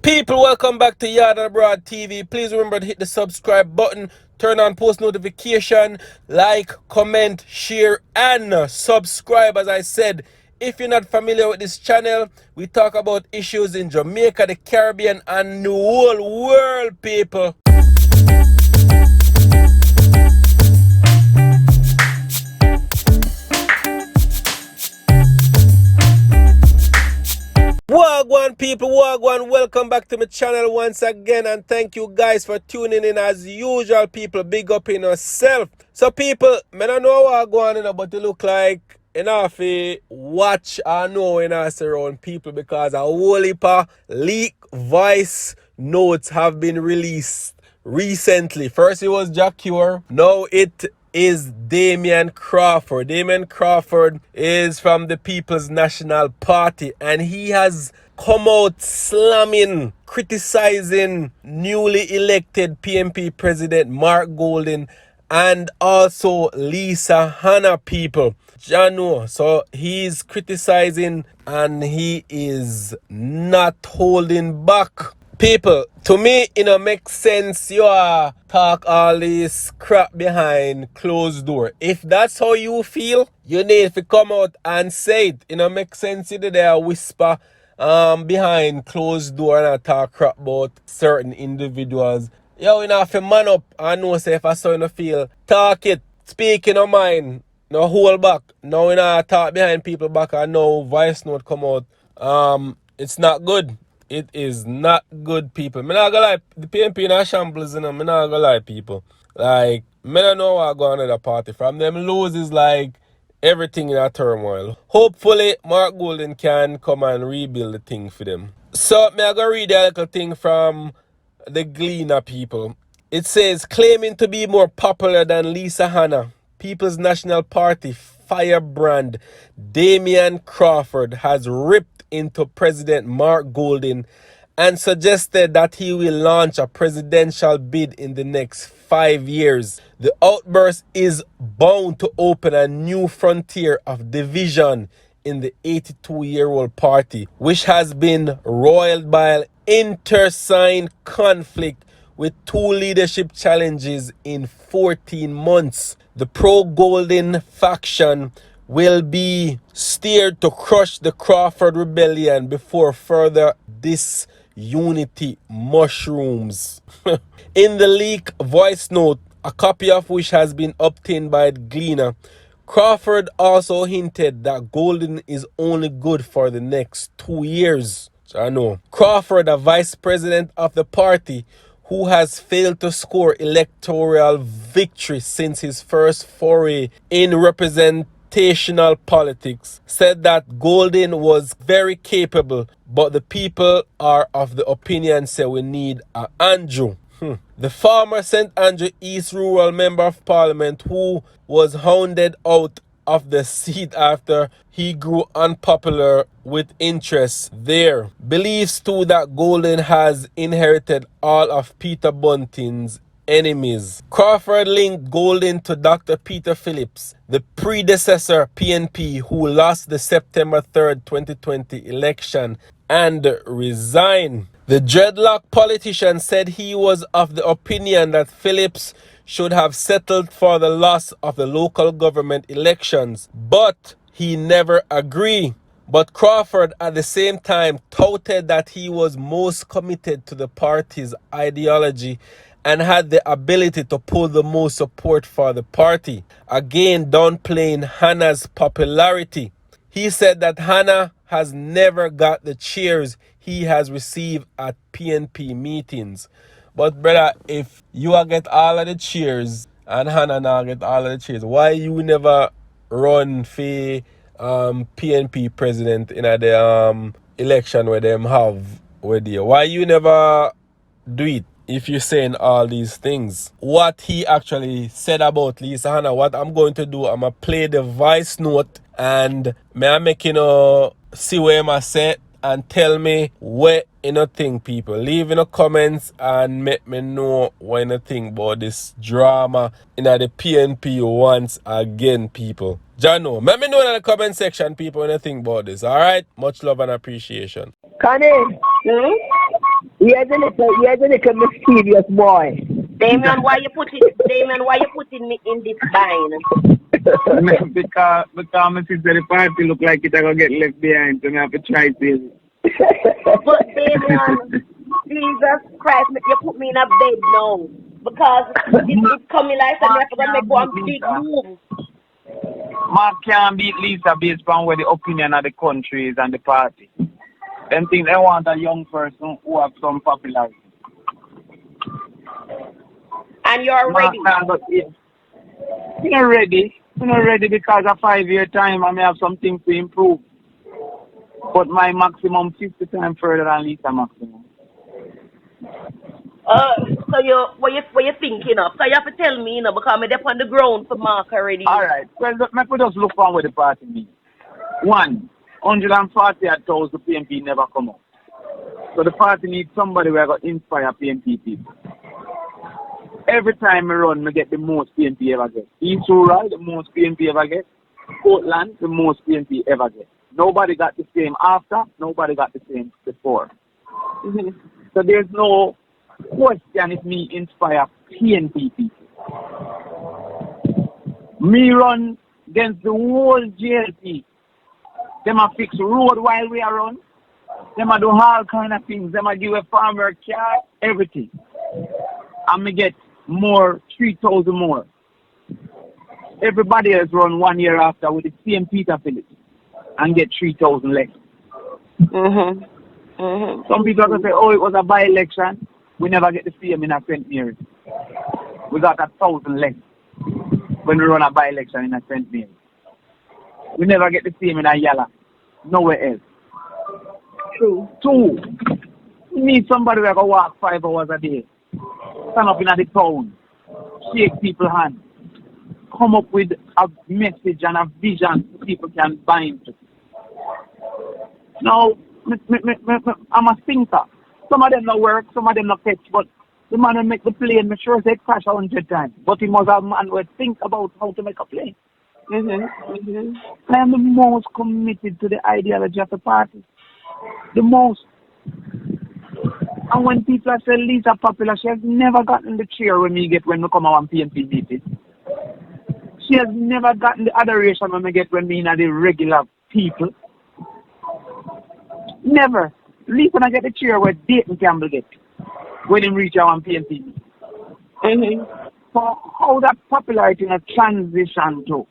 People, welcome back to Yard and Abroad TV. Please remember to hit the subscribe button, turn on post notification, like, comment, share, and subscribe. As I said, if you're not familiar with this channel, we talk about issues in Jamaica, the Caribbean, and the whole world, people. Wagwan people, Wagwan, welcome back to my channel once again, and thank you guys for tuning in as usual. People, big up in yourself. So people, I don't know Wagwan, but it look like enough watch or know in us around people, because a whole heap of leak voice notes have been released recently. First it was Jacure, now it is Damion Crawford. Damion Crawford is from the People's National Party, and he has come out slamming, criticizing newly elected PNP President Mark Golding and also Lisa Hanna, people. Jano, so he's criticizing and he is not holding back. People, to me, it don't make sense you talk all this crap behind closed door. If that's how you feel, you need to come out and say it. It don't make sense you there whisper behind closed door and talk crap about certain individuals. Yo, you have to man up and know say if I saw you feel, talk it, speak in your mind, no hold back. Now you know talk behind people back and no voice note come out. It's not good. It is not good, people. Me not gonna lie, the PNP in a shambles, you know. Me not gonna lie, people. Like, me don't know what going on at the party. From them loses like everything in a turmoil. Hopefully, Mark Golding can come and rebuild the thing for them. So, me I gonna read a little thing from the Gleaner, people. It says, claiming to be more popular than Lisa Hanna, People's National Party firebrand Damion Crawford has ripped into President Mark Golding and suggested that he will launch a presidential bid in the next 5 years. The outburst is bound to open a new frontier of division in the 82-year-old party, which has been roiled by an internecine conflict with 2 leadership challenges in 14 months. The pro-Golding faction will be steered to crush the Crawford rebellion before further disunity mushrooms. In the leak voice note, a copy of which has been obtained by Gleaner, Crawford also hinted that Golding is only good for the next 2 years. So I know. Crawford, a vice president of the party, who has failed to score electoral victory since his first foray in representational politics, said that Golding was very capable, but the people are of the opinion say we need a Andrew. The former St. Andrew East Rural Member of Parliament, who was hounded out of the seat after he grew unpopular with interests there, believes too that Golding has inherited all of Peter Bunting's enemies. Crawford linked Golding to Dr. Peter Phillips, the predecessor PNP who lost the September 3rd, 2020 election and resigned. The dreadlock politician said he was of the opinion that Phillips should have settled for the loss of the local government elections, but he never agreed. But Crawford at the same time touted that he was most committed to the party's ideology and had the ability to pull the most support for the party, again downplaying Hanna's popularity. He said that Hanna has never got the cheers he has received at PNP meetings. But brother, if you get all of the cheers and Hanna now get all of the cheers, why you never run for PNP president in the election where them have with you? Why you never do it if you're saying all these things? What he actually said about Lisa Hanna, what I'm going to do, I'm going to play the voice note and may I make see where I say and tell me what you think, people. Leave in the comments and make me know what you think about this drama in the PNP once again, people. Jano, let me know in the comment section, people, what you think about this. Alright? Much love and appreciation. Connie, You're the little mysterious boy. Damion, why you putting me in this bind? because my sister the party look like it I gonna get left behind, so I have to try to. But Damion, Jesus Christ, you put me in a bed now. Because it's coming like I have to make one big move. Mark can't beat Lisa based on where the opinion of the country is and the party. Them think they want a young person who have some popularity. And you're ready. I'm not ready. I'm not ready because of 5 year time I may have something to improve. But my maximum 50 times further than Lisa maximum. So what you thinking of? So you have to tell me, because I'm on the ground for Mark already. Alright, well let me just look on what the party means. 140,000 PNP never come up. So the party needs somebody who will inspire PNP people. Every time I run, I get the most PNP ever get. East Rural, the most PNP ever get. Portland, the most PNP ever get. Nobody got the same after, nobody got the same before. Mm-hmm. So there's no question if me inspire PNP people. Me run against the whole JLP. Them a fix road while we are run. Them a do all kind of things. Them a give a farmer car, everything. And me get more, 3,000 more. Everybody else run 1 year after with the same Peter Phillips and get 3,000 less. Mm-hmm. Mm-hmm. Some people are going to say, oh, it was a by-election. We never get the same in a St. Mary's. We got 1,000 less when we run a by-election in a St. Mary's. We never get the same in a Yala. Nowhere else. True. 2, we need somebody who can walk 5 hours a day. Stand up in the town. Shake people's hands. Come up with a message and a vision so people can bind to. Now, I'm a thinker. Some of them not work, some of them not catch, but the man who make the plane, make sure they crash 100 times. But he must have a man who think about how to make a plane. Mm-hmm. Mm-hmm. I am the most committed to the ideology of the party. The most. And when people are saying Lisa popular, she has never gotten the cheer when we come on PNP meeting. She has never gotten the adoration when we get when we are the regular people. Never. Lisa not get the cheer where Dayton Campbell get when him reach our PNP meeting. Mm-hmm. So how that popularity in transition to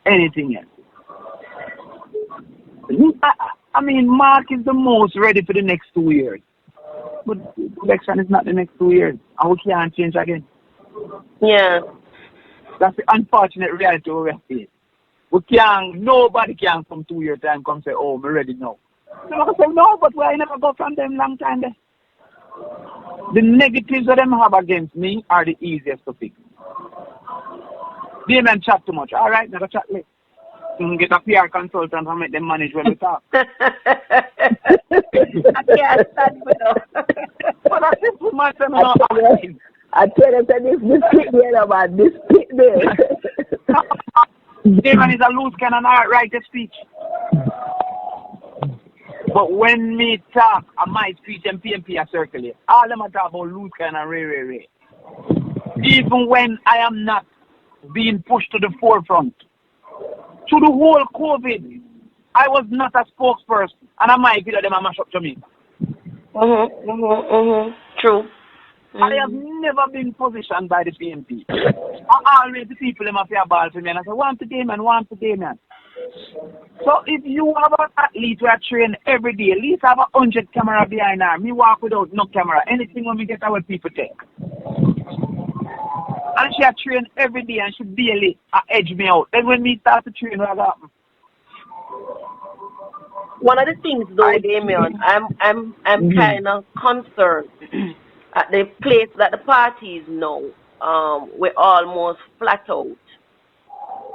anything else? I mean, Mark is the most ready for the next 2 years. But the election is not the next 2 years. And we can't change again. Yeah. That's the unfortunate reality we have faced. Nobody can come 2 year time come say, oh, we're ready now. So I say, no, but I never go from them long time there. The negatives that them have against me are the easiest to fix. They don't chat too much. All right, never chat late. Get a PR consultant and make them manage when we talk. I can't stand for them. But that's simple matter. I tell you, this pit there, man. This pit there. Damon is a loose cannon, write a speech. But when me talk, my speech and PNP are circulate. All them are talk about loose cannon, ray. Even when I am not being pushed to the forefront. Through the whole COVID, I was not a spokesperson, and I might be them a mash up to me. True. I have never been positioned by the PNP. I always the people in my fair ball to me, and I say, one today, man. So if you have an athlete who are trained every day, at least have 100 camera behind her. Me walk without no camera. Anything when we get our people take. And she train every day and she barely edge me out. Then when me start to train, what happen? One of the things though, Damion, I'm kind of concerned at the place that the party is now. We're almost flat out.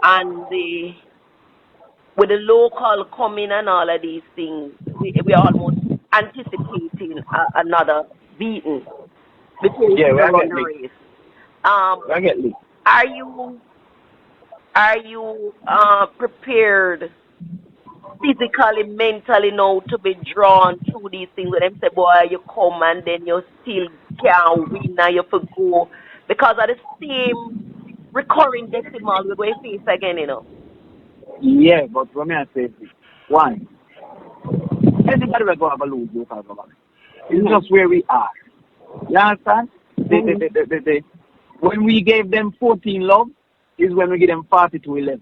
And with the local coming and all of these things, we're almost anticipating another beating between the race. Are you prepared physically, mentally now to be drawn through these things. When them say, boy, you come and then you still can't win and you have to go. Because of the same recurring decimal we're going to face again, you know. Yeah, but when I say this, one, anybody will go have a lose local government. It's just where we are. You understand? When we gave them 14 love, is when we give them 40-11.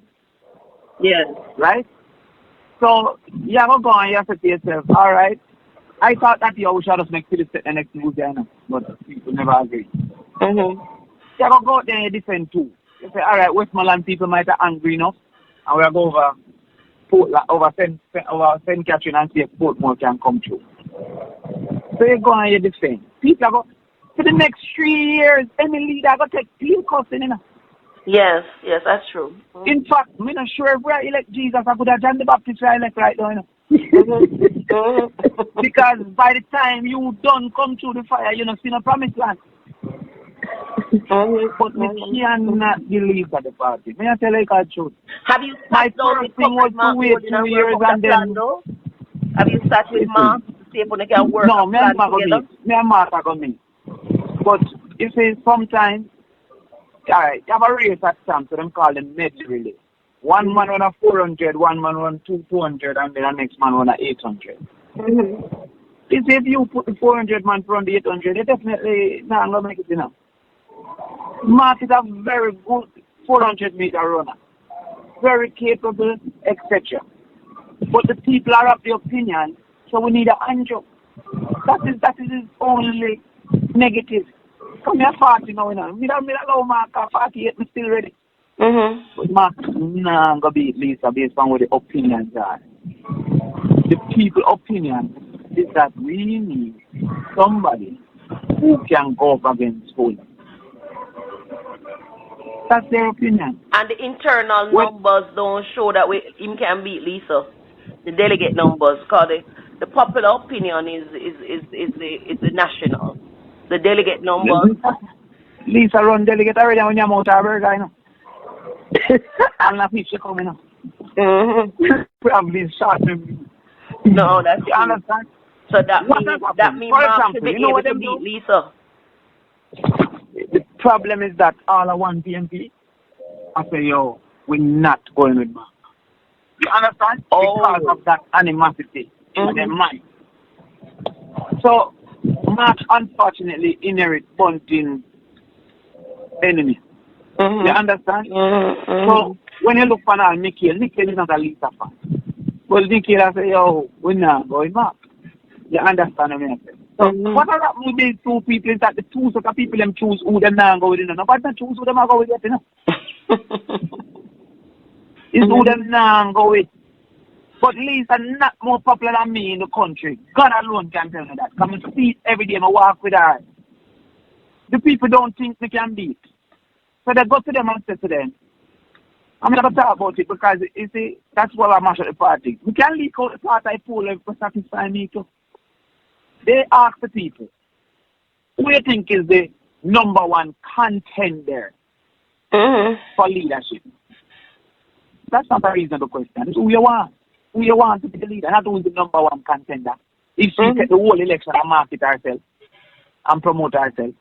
Yes. Right? So, you have to go and you have to say to yourself, all right, I thought that you should just make Philip set the next move there, but people never agree. Mm-hmm. You have to go out there and you defend too. You say, all right, Westmoreland people might be angry enough, and we'll go over St. Catherine and see if Portmore can come through. So you go and you defend. People are going, for the next 3 years, any leader are going to take peel costing, you know. Yes, that's true. Mm-hmm. In fact, I'm not sure if we elect Jesus, I could have John the Baptist elect right now, you know. Because by the time you done come through the fire, you know, see no promised land. But we cannot believe at the party. May I tell you the truth? Have you My sat down first with thing was to wait 2 years and then... Have you sat with Mark to see if we can work a plan together? Me and Mark are going to meet. But you see, sometimes, alright, you have a race at times, so them call them medley relay. One man run a 400, one man run 200, and then the next man run a 800. Mm-hmm. You see, if you put the 400 man run the 800, you definitely not going to make it enough. Mark is a very good 400-meter runner. Very capable, etc. But the people are of the opinion, so we need a Andrew. That is his only negative. Come here 40 now, you know. Me don't allow Mark at 48, I'm still ready. Mm-hmm. But Mark nah gonna beat Lisa based on what the opinions are. The people opinion is that we need somebody who can go up against Holy. That's their opinion. And the internal numbers don't show that him can beat Lisa. The delegate numbers, because the popular opinion is the national. The delegate numbers. Lisa run delegate already when you're out of her guy, you know. I'm not if she coming up. Mm-hmm. Probably shot him. No, that's you understand? So that means Mark should be able to beat Lisa. The problem is that all I want PNP, I say, yo, we're not going with Mark. You understand? Because of that animosity in their mind. So, Mark unfortunately inherit bunting enemy. You understand? So, when you look for now, Nikhil is not a Lisa fan. Well, Nikhil I say, yo, we're not going Mark. You understand what I mean? So, what are that with these two people is that the two sort of people them choose who them now go with, you know. Nobody not choose who them go with yet, you know. It's who them now go with. But Lisa not more popular than me in the country. God alone can tell me that. Come and see it every day, I walk with her. The people don't think they can beat. So they go to them and say to them, I'm not going to talk about it because, you see, that's what I mash at the party. We can leak out the part I pull to satisfy me too. They ask the people, who do you think is the number one contender for leadership? That's not a reasonable question. It's who you want. Who you want to be the leader, not who is the number one contender. If she take the whole election and market herself and promote herself.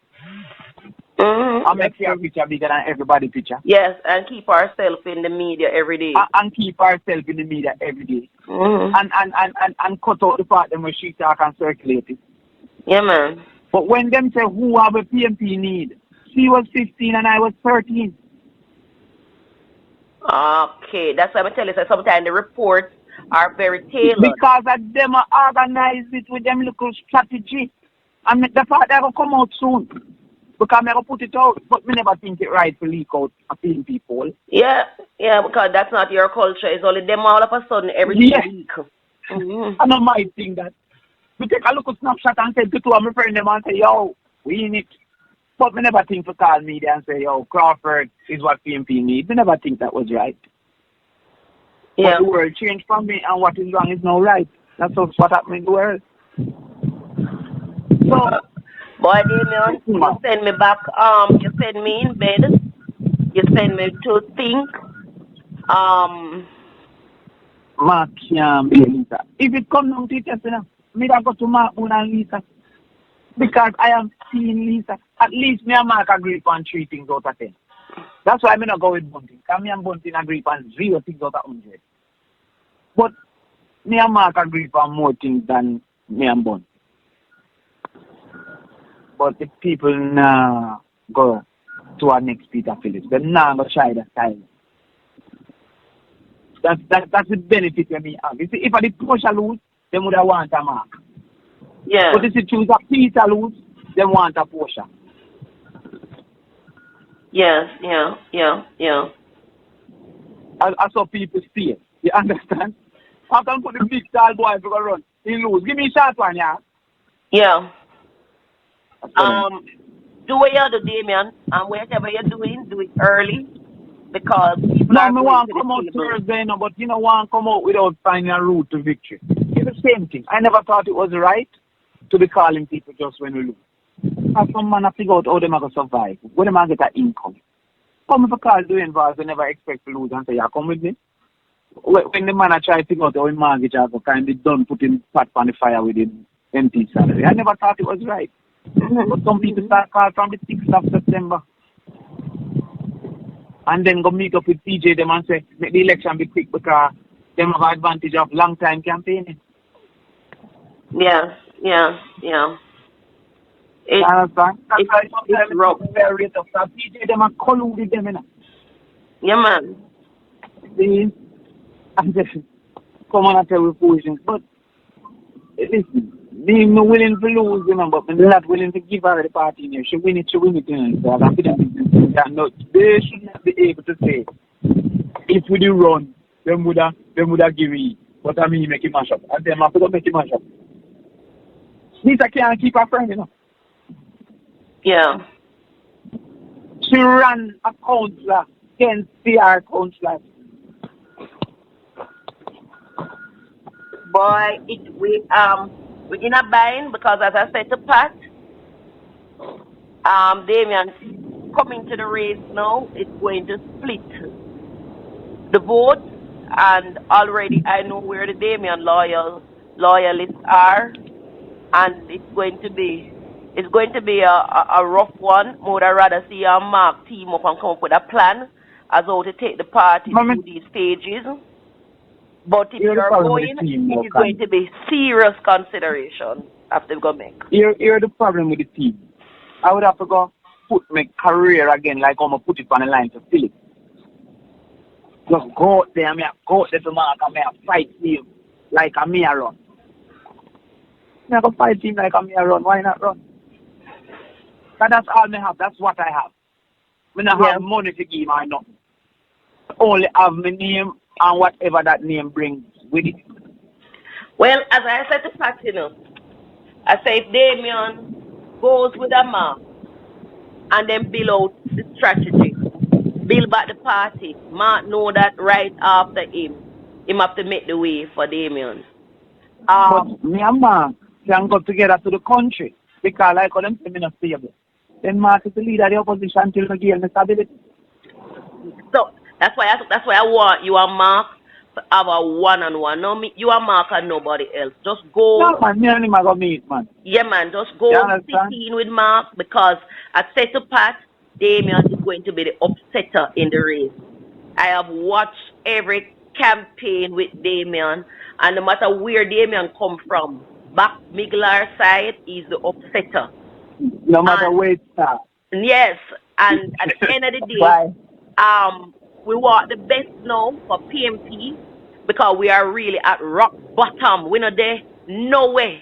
And make her picture bigger than everybody's picture. Yes, and keep herself in the media every day. And keep herself in the media every day. And cut out the part them where she talk and circulate it. Yeah, man. But when them say who have a PNP need, she was 15 and I was 13. Okay, that's why I tell you that sometimes the reports are very tailored. Because of them organize it with them little strategy. And the part that will come out soon. Because I'm going to put it out, but me never think it right to leak out a PNP poll. Yeah, because that's not your culture. It's only them all of a sudden everything leak. I don't mind think that. We take a look at snapshot and say to two of my friends them and say, yo, we in it. But me never think to call me there and say, yo, Crawford is what PNP need. Me never think that was right. Yeah. But the world changed from me and what is wrong is now right. That's what happened in the world. So, boy, Damion, you send me back, you send me in bed, you send me to think, Mark can't be Lisa. If it comes down to it, you know, me that go to Mark and Lisa. Because I am seeing Lisa. At least me and Mark agree on 3 things out of 10. That's why I'm not go with Bunting. Because me and Bunting agree on 0 things out of 100. But me and Mark agree on more things than me and Bunting. But the people now go to our next Peter Phillips. They now go try the style. That's the benefit of me have. You see, if I did Porsche lose, they would have want a Mark. Yeah. But if you choose a Peter lose, they want a Porsche. Yes, yeah. I saw people see it. You understand? After I put the big tall boy to go run, he lose. Give me a short one, yeah? Yeah. Do what you do, Damion, and whatever you're doing, do it early because people No, are me going want to to come the out table. Thursday, no, but you know, want to come out without finding a route to victory. It's the same thing. I never thought it was right to be calling people just when we lose. As some man have figure out how they going to survive, when they get that income. Come if a call doing bars, they never expect to lose and say, yeah, come with me. When the man try to figure out how his mortgage has kind of done putting pot on the fire with him empty salary. I never thought it was right. But some people start call from the 6th of September. And then go meet up with PJ them and say, make the election be quick because them have advantage of long time campaigning. Yeah. You understand? That's why It's sometimes rough. it's very tough. So PJ them are collude with them, you know. Yeah, man. See? And just come on and tell me foolishness. But listen, being willing to lose, you know, but I'm not willing to give her the party. You know. She win it, you know. So I'm they should not be able to say, if we do run, them would have give it. But I mean, make it mash up. And them have to make it mash up. Lisa can't keep her friend, you know. Yeah. She ran a counselor against PR counselor. Boy, we're in a bind because as I said to Pat, Damion coming to the race now is going to split the vote, and already I know where the Damion loyalists are, and it's going to be a rough one. Would I rather see Mark team up and come up with a plan as how to take the party Mommy, through these stages. But if here's the you're problem with going, the team, it no, is going to be serious consideration after we go make. Here's the problem with the team. I would have to go put my career again, like I'm going to put it on the line to Philip. Just go out there, go out there to Mark, and fight him like a me run. I go fight him like a me run. Why not run? That's all I have. That's what I have. I don't have money to give or nothing. Only have my name and whatever that name brings with it. Well, as I said to Pat, I say if Damion goes with a Mark and then build out the strategy, build back the party, Mark know that right after him have to make the way for Damion. But me and Mark can go together to the country because like how them say me not stable. Then Mark is the leader of the opposition until we gain the stability. So that's why I want you and Mark to have a one-on-one. No, me, you and Mark and nobody else. Just go. No man, me and him are going to meet, man. Yeah, man. Just You go sit understand? in with Mark because I said to Pat, Damion is going to be the upsetter in the race. I have watched every campaign with Damion, and no matter where Damion come from, back Miglar side is the upsetter. No matter And where it starts. yes, and at the end of the day, Why? we want the best now for PNP because we are really at rock bottom. We're not there, no way.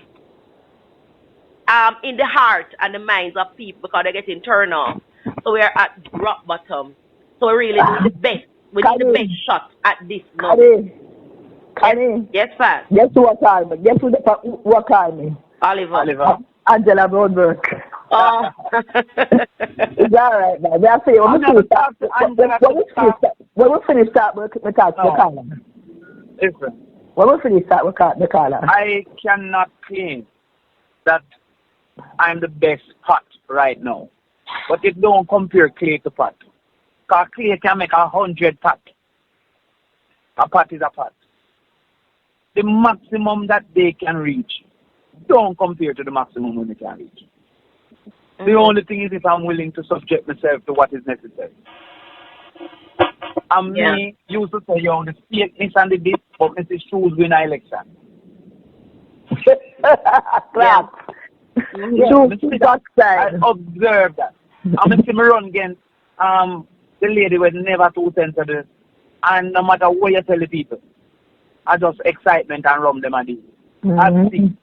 In the heart and the minds of people because they're getting turned off. So we are at rock bottom. So we really need the best. We need the best shot at this now. Connie, Yes, Pat. guess who called me? Guess who called me? Oliver. Angela Broadberg. Oh. It's all right, man. That's it. When we finish start, we talk to Carla. Listen. When we finish start, we talk to Carla. I cannot claim that I'm the best pot right now. But it don't compare clay to pot. Because clay can make 100 pot. A pot is a pot. the maximum that they can reach don't compare to the maximum when they can reach. The only thing is if I'm willing to subject myself to what is necessary. And me used to say, the fakeness and the this, but Mrs. Shoes win an election. Clap. I observed that. I'm going to run against the lady with never 2 cents of this. And no matter what you tell the people, I just excitement and rum them and this. I see.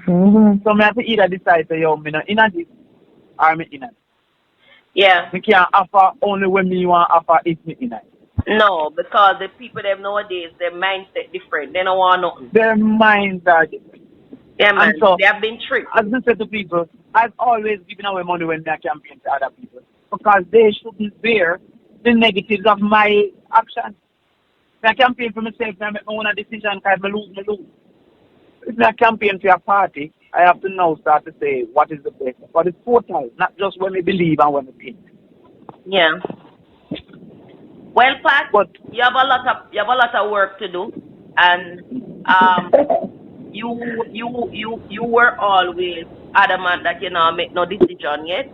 So I have to either decide to me not in this or me in it. Yeah. Me can't offer only when me want to offer if me in it. No, because the people them nowadays, their mindset different. They don't want nothing. Their minds are different. Yeah, man. And so, they have been tricked. As I said to people, I've always given away money when I campaign to other people. Because they shouldn't bear the negatives of my actions. I campaign for myself and I make my own decision because I lose. If I campaign for a party, I have to now start to say what is the best. But it's 4 times, not just when we believe and when we think. Yeah. Well, Pat, but you have a lot of work to do, and you were always adamant that make no decision yet.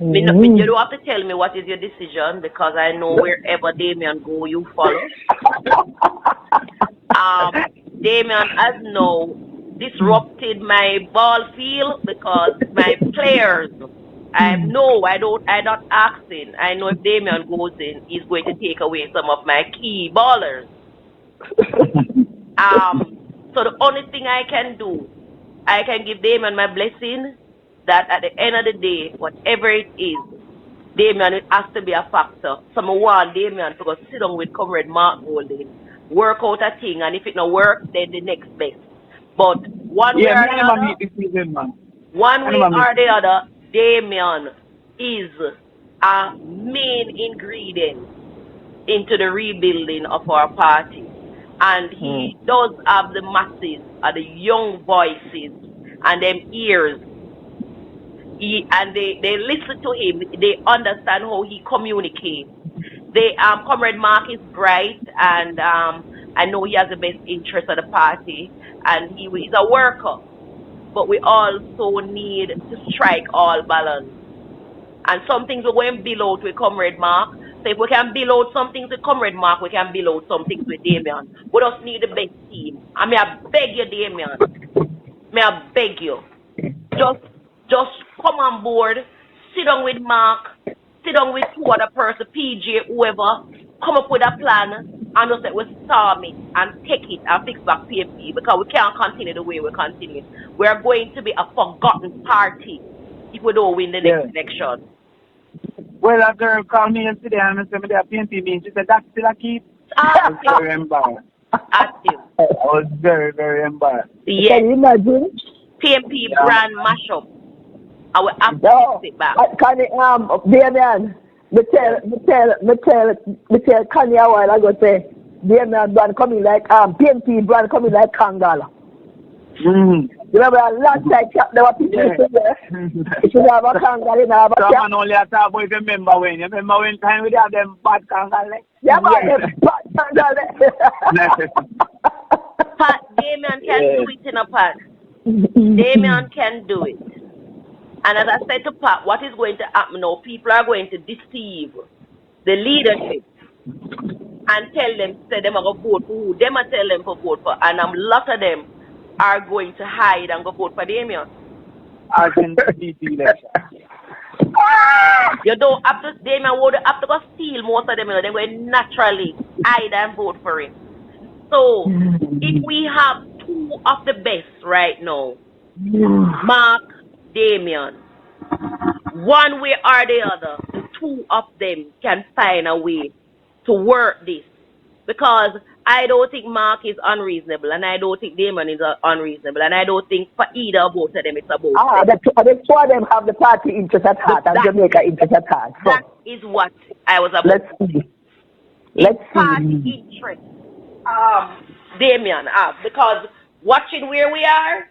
You don't have to tell me what is your decision because I know wherever Damion go, you follow. Damion has now disrupted my ball field because my players. I know I'm not asking. I know if Damion goes in, he's going to take away some of my key ballers. So the only thing I can do, I can give Damion my blessing that at the end of the day, whatever it is, Damion has to be a factor. So I want Damion to go sit down with Comrade Mark Golding, work out a thing, and if it not work, then the next best. But one way or the other, Damion is a main ingredient into the rebuilding of our party. And he does have the masses, the young voices, and them ears. They listen to him. They understand how he communicates. Comrade Mark is bright, and I know he has the best interest of the party, and he is a worker. But we also need to strike all balance. And some things we're going to build out with Comrade Mark. So if we can build out some things with Comrade Mark, we can build out some things with Damion. We just need the best team. I mean, I beg you, Damion. I beg you. Just come on board, sit down with Mark, sit down with 2 other person, PJ, whoever, come up with a plan, and just let we storm it and take it and fix back PNP because we can't continue the way we continue. We are going to be a forgotten party if we don't win the next election. Well, a girl called me yesterday and I said, PNP means she said, that's still a keep. I was very embarrassed. Active. I was very, very embarrassed. Yes. Can you imagine? PNP brand mashup. I will have to fix it back. Can it, Damion, me tell Kanye a while ago say, Damion brand coming like, PNP brand coming like Kangal. You remember a last time there were people there. If you have a Kangal, you have a cat. Someone only a talk about if you remember when. You remember when time we have them bad Kangal? Yeah, but them bad Kangal. Pat, Damion can do it in a Pat. Damion can do it. And as I said to Pat, what is going to happen now, people are going to deceive the leadership and tell them, say them are going to vote for who. Them are tell them to vote for. And a lot of them are going to hide and go vote for Damion. I can see the election. You don't have to, Damion would have to go steal most of them. They will naturally hide and vote for him. So, if we have 2 of the best right now, Mark, Damion, one way or the other, the 2 of them can find a way to work this. Because I don't think Mark is unreasonable, and I don't think Damion is unreasonable, and I don't think for either of both of them it's about the 2 of them have the party interest at heart and Jamaica interest at heart. So. That is what I was about to say. Let's see. Party interest. Damion, because watching where we are,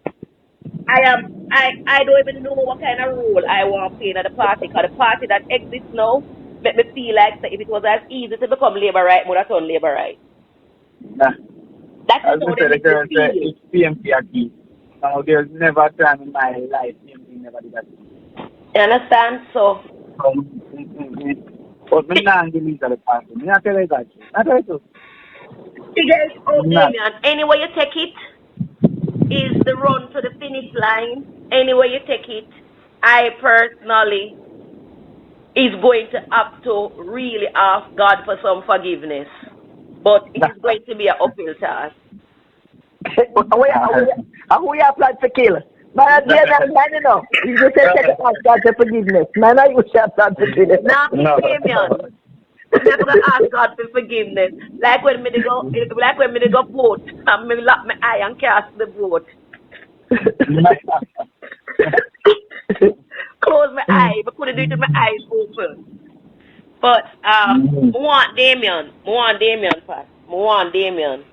I don't even know what kind of role I want to play in the party, because the party that exists now make me feel like if it was as easy to become labor right, would have done labor right. Nah. That As is I how they said, the make you girl said feel. it's PNP again. Now, there's never a time in my life PNP never did that. You understand? So, But me not give me the party. Me not tell you that. I tell you. figures out, Not. Damion. Anywhere you take it is the run to the finish line. Anywhere you take it, I personally is going to have to really ask God for some forgiveness. But it is going to be an uphill task. Who you applied for kill? Man, man, you know. You just said take ask God for forgiveness. Man, you should apply for kill. Now, Damion, I'm never gonna ask God for forgiveness. Like when me they go vote, and me lock my eye and cast the vote. Close my eye, but couldn't do it with my eyes open. But want Damion, Pat. Want Damion.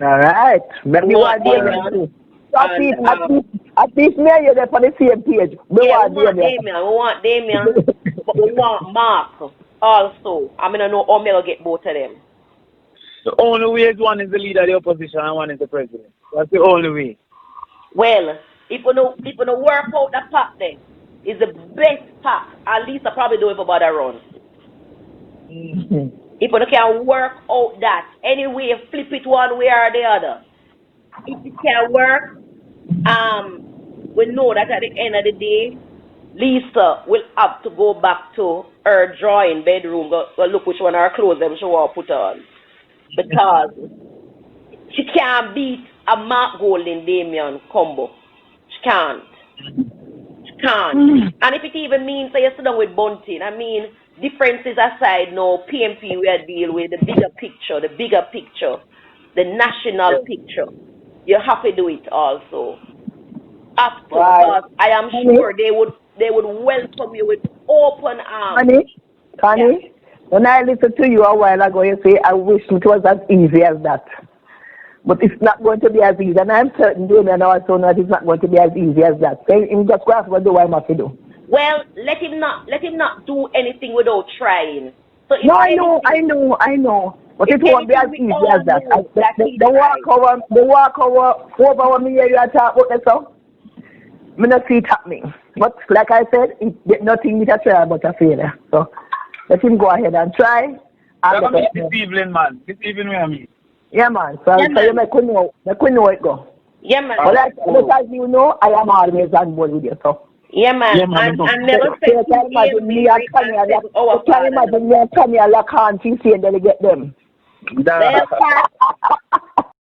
All right. But me Want want Damian Damion. too. And At least me and you are on the same page. Me yeah, want Damian. We want Damion, but we want Mark also. I mean I know how me gonna get both of them. The only way is one is the leader of the opposition and one is the president. That's the only way. Well, if you know work out the pack then, it's the best pack. At least I probably do it for about a run. If you can work out that, anyway, flip it one way or the other. If it can work, we know that at the end of the day, Lisa will have to go back to her drawing bedroom, go look which one her clothes them she want to put on. Because she can't beat a Mark Golden Damion combo. She can't. She can't. And if it even means that you sit down with Bunting, I mean, differences aside, no, PNP we are deal with the bigger picture, the national picture. You have to do it also. Have to, Right. because I am sure they would welcome you with open arms. Connie, when I listened to you a while ago, you say, I wish it was as easy as that. But it's not going to be as easy. And I'm certain, Damian also know that it's not going to be as easy as that. So him just go ask what do I have to do. Well, let him not do anything without trying. So if No, I anything, know. But if it won't be as anything, we easy all as that. know that he The walk over me here you talk about that so. I not see it happening. But like I said, nothing is a trial but a failure. So let him go ahead and try. I'm meet this evening, man. This evening we are meet. Yeah, man. So you make we know it go. yeah, man. But as you know, I am always on board with you. So. Yeah, man. Yeah, man. I never said You can imagine me and Kanye and Lacan, she saying that they get them. Well, Pat,